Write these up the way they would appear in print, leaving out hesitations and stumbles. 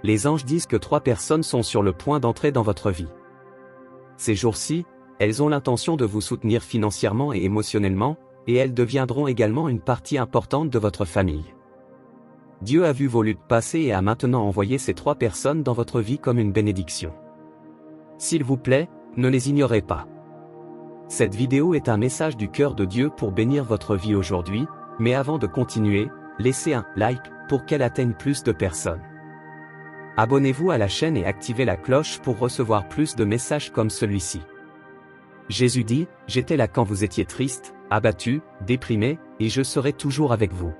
Les anges disent que 3 personnes sont sur le point d'entrer dans votre vie. Ces jours-ci, elles ont l'intention de vous soutenir financièrement et émotionnellement, et elles deviendront également une partie importante de votre famille. Dieu a vu vos luttes passer et a maintenant envoyé ces 3 personnes dans votre vie comme une bénédiction. S'il vous plaît, ne les ignorez pas. Cette vidéo est un message du cœur de Dieu pour bénir votre vie aujourd'hui, mais avant de continuer, laissez un like pour qu'elle atteigne plus de personnes. Abonnez-vous à la chaîne et activez la cloche pour recevoir plus de messages comme celui-ci. Jésus dit, « J'étais là quand vous étiez triste, abattu, déprimé, et je serai toujours avec vous. »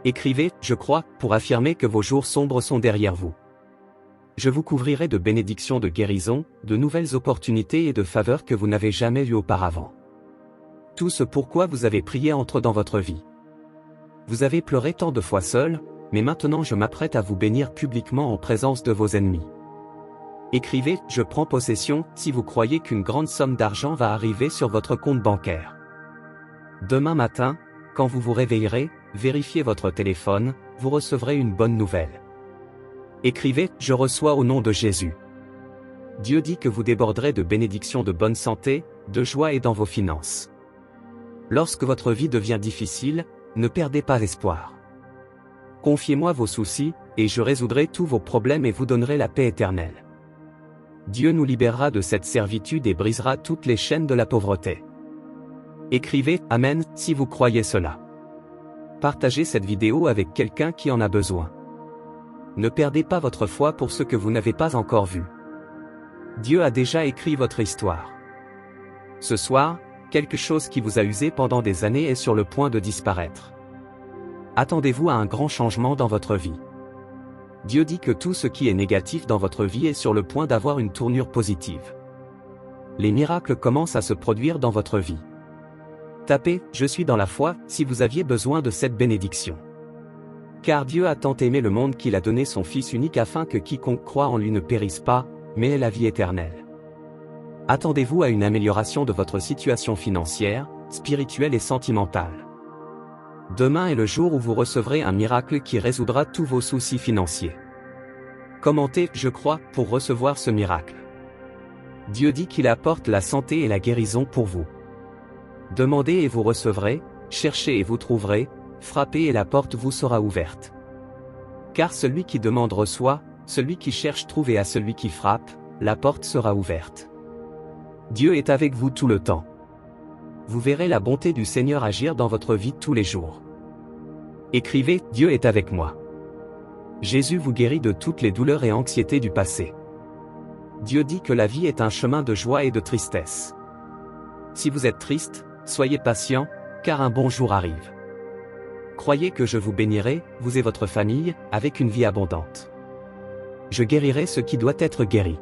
Écrivez, « Je crois, pour affirmer que vos jours sombres sont derrière vous. Je vous couvrirai de bénédictions de guérison, de nouvelles opportunités et de faveurs que vous n'avez jamais eues auparavant. Tout ce pourquoi vous avez prié entre dans votre vie. Vous avez pleuré tant de fois seul, mais maintenant je m'apprête à vous bénir publiquement en présence de vos ennemis. » Écrivez, « Je prends possession, si vous croyez qu'une grande somme d'argent va arriver sur votre compte bancaire. Demain matin, quand vous vous réveillerez, vérifiez votre téléphone, vous recevrez une bonne nouvelle. » Écrivez, « Je reçois au nom de Jésus. » Dieu dit que vous déborderez de bénédictions de bonne santé, de joie et dans vos finances. Lorsque votre vie devient difficile, ne perdez pas espoir. Confiez-moi vos soucis, et je résoudrai tous vos problèmes et vous donnerai la paix éternelle. Dieu nous libérera de cette servitude et brisera toutes les chaînes de la pauvreté. Écrivez « Amen » si vous croyez cela. Partagez cette vidéo avec quelqu'un qui en a besoin. Ne perdez pas votre foi pour ce que vous n'avez pas encore vu. Dieu a déjà écrit votre histoire. Ce soir, quelque chose qui vous a usé pendant des années est sur le point de disparaître. Attendez-vous à un grand changement dans votre vie. Dieu dit que tout ce qui est négatif dans votre vie est sur le point d'avoir une tournure positive. Les miracles commencent à se produire dans votre vie. Tapez « Je suis dans la foi » si vous aviez besoin de cette bénédiction. Car Dieu a tant aimé le monde qu'il a donné son Fils unique afin que quiconque croit en lui ne périsse pas, mais ait la vie éternelle. Attendez-vous à une amélioration de votre situation financière, spirituelle et sentimentale. Demain est le jour où vous recevrez un miracle qui résoudra tous vos soucis financiers. Commentez « Je crois » pour recevoir ce miracle. Dieu dit qu'il apporte la santé et la guérison pour vous. Demandez et vous recevrez, cherchez et vous trouverez, frappez et la porte vous sera ouverte. Car celui qui demande reçoit, celui qui cherche trouve et à celui qui frappe, la porte sera ouverte. Dieu est avec vous tout le temps. Vous verrez la bonté du Seigneur agir dans votre vie tous les jours. Écrivez, « Dieu est avec moi. » Jésus vous guérit de toutes les douleurs et anxiétés du passé. Dieu dit que la vie est un chemin de joie et de tristesse. Si vous êtes triste, soyez patient, car un bon jour arrive. Croyez que je vous bénirai, vous et votre famille, avec une vie abondante. Je guérirai ce qui doit être guéri.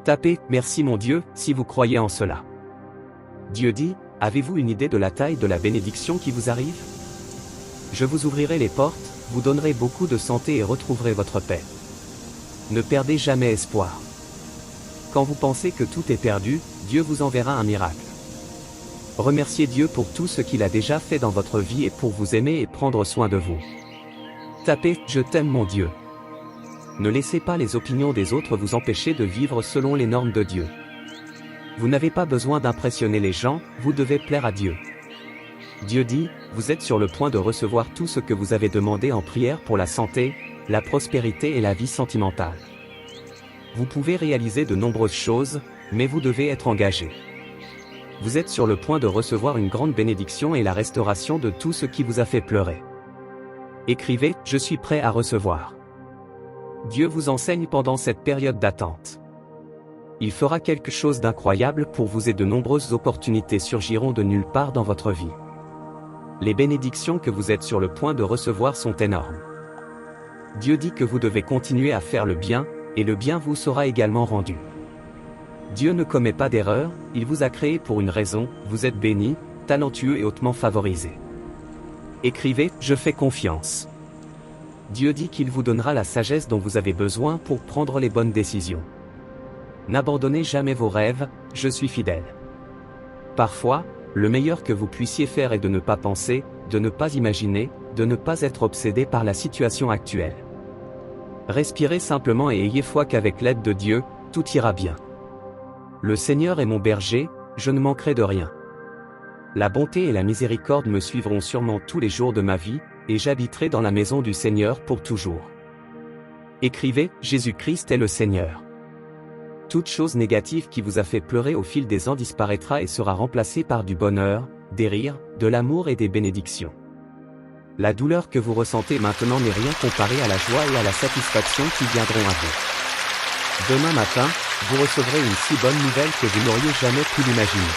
Tapez « Merci mon Dieu » si vous croyez en cela. Dieu dit, « Avez-vous une idée de la taille de la bénédiction qui vous arrive ? Je vous ouvrirai les portes, vous donnerai beaucoup de santé et retrouverez votre paix. Ne perdez jamais espoir. Quand vous pensez que tout est perdu, Dieu vous enverra un miracle. Remerciez Dieu pour tout ce qu'il a déjà fait dans votre vie et pour vous aimer et prendre soin de vous. Tapez « Je t'aime mon Dieu ». Ne laissez pas les opinions des autres vous empêcher de vivre selon les normes de Dieu. Vous n'avez pas besoin d'impressionner les gens, vous devez plaire à Dieu. Dieu dit, vous êtes sur le point de recevoir tout ce que vous avez demandé en prière pour la santé, la prospérité et la vie sentimentale. Vous pouvez réaliser de nombreuses choses, mais vous devez être engagé. Vous êtes sur le point de recevoir une grande bénédiction et la restauration de tout ce qui vous a fait pleurer. Écrivez, « Je suis prêt à recevoir ». Dieu vous enseigne pendant cette période d'attente. Il fera quelque chose d'incroyable pour vous et de nombreuses opportunités surgiront de nulle part dans votre vie. Les bénédictions que vous êtes sur le point de recevoir sont énormes. Dieu dit que vous devez continuer à faire le bien, et le bien vous sera également rendu. Dieu ne commet pas d'erreur, il vous a créé pour une raison, vous êtes béni, talentueux et hautement favorisé. Écrivez, « Je fais confiance ». Dieu dit qu'il vous donnera la sagesse dont vous avez besoin pour prendre les bonnes décisions. N'abandonnez jamais vos rêves, je suis fidèle. Parfois, le meilleur que vous puissiez faire est de ne pas penser, de ne pas imaginer, de ne pas être obsédé par la situation actuelle. Respirez simplement et ayez foi qu'avec l'aide de Dieu, tout ira bien. Le Seigneur est mon berger, je ne manquerai de rien. La bonté et la miséricorde me suivront sûrement tous les jours de ma vie, et j'habiterai dans la maison du Seigneur pour toujours. Écrivez, Jésus-Christ est le Seigneur. Toute chose négative qui vous a fait pleurer au fil des ans disparaîtra et sera remplacée par du bonheur, des rires, de l'amour et des bénédictions. La douleur que vous ressentez maintenant n'est rien comparée à la joie et à la satisfaction qui viendront à vous. Demain matin, vous recevrez une si bonne nouvelle que vous n'auriez jamais pu l'imaginer.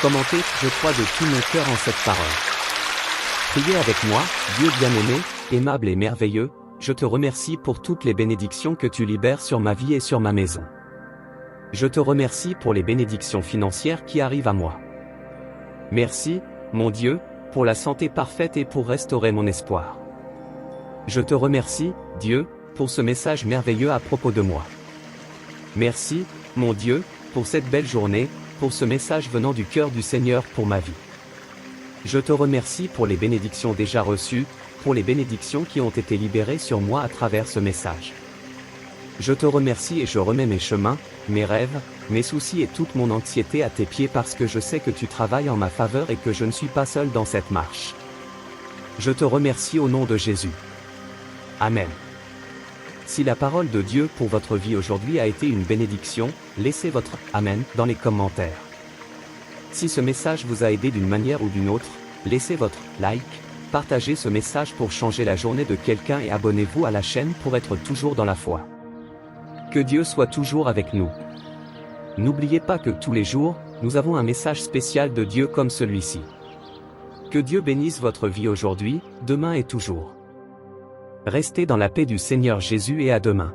Commentez, je crois de tout mon cœur en cette parole. Priez avec moi, Dieu bien-aimé, aimable et merveilleux, je te remercie pour toutes les bénédictions que tu libères sur ma vie et sur ma maison. Je te remercie pour les bénédictions financières qui arrivent à moi. Merci, mon Dieu, pour la santé parfaite et pour restaurer mon espoir. Je te remercie, Dieu, pour ce message merveilleux à propos de moi. Merci, mon Dieu, pour cette belle journée, pour ce message venant du cœur du Seigneur pour ma vie. Je te remercie pour les bénédictions déjà reçues, pour les bénédictions qui ont été libérées sur moi à travers ce message. Je te remercie et je remets mes chemins, mes rêves, mes soucis et toute mon anxiété à tes pieds parce que je sais que tu travailles en ma faveur et que je ne suis pas seul dans cette marche. Je te remercie au nom de Jésus. Amen. Si la parole de Dieu pour votre vie aujourd'hui a été une bénédiction, laissez votre « Amen » dans les commentaires. Si ce message vous a aidé d'une manière ou d'une autre, laissez votre « like », partagez ce message pour changer la journée de quelqu'un et abonnez-vous à la chaîne pour être toujours dans la foi. Que Dieu soit toujours avec nous. N'oubliez pas que tous les jours, nous avons un message spécial de Dieu comme celui-ci. Que Dieu bénisse votre vie aujourd'hui, demain et toujours. Restez dans la paix du Seigneur Jésus et à demain.